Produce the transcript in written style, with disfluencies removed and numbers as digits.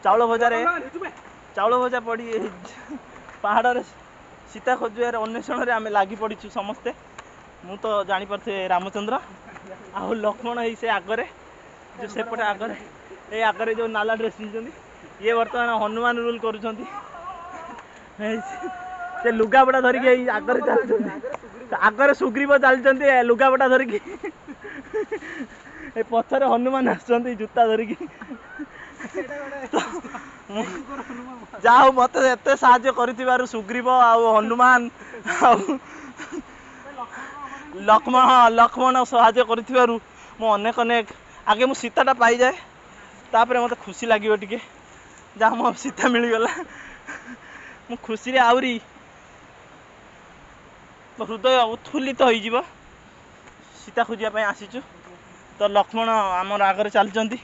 चाउल भजा पड़ी पहाड़ सीता खोजार अन्वेषण आम लगी पड़ू समस्ते मु तो जापारे रामचंद्र आ लक्ष्मण ही से आगरे जो सेपटे आगरे ये आगरे जो नाला ड्रेस पिंधुଛନ୍ତି ये बर्तमान हनुमान रूल करुँच से लुगापटा धरिकी आगरे चलते आगरे सुग्रीव चलते लुगापटा धरिकी पछरे हनुमान आसुँच जूता धरिकी जाओ मत एत साहय सुग्रीव आ हनुमान लक्ष्मण साहय कर अनेक अनेक आगे मु सीताटा पाई जाए तापर मत खुशी लगे टे जहाँ मो सीता मिलगला मु खुशी आहरी हृदय उत्फुल्लित हो सीता खोजापी आसीचु तो लक्ष्मण आमर आगे चलती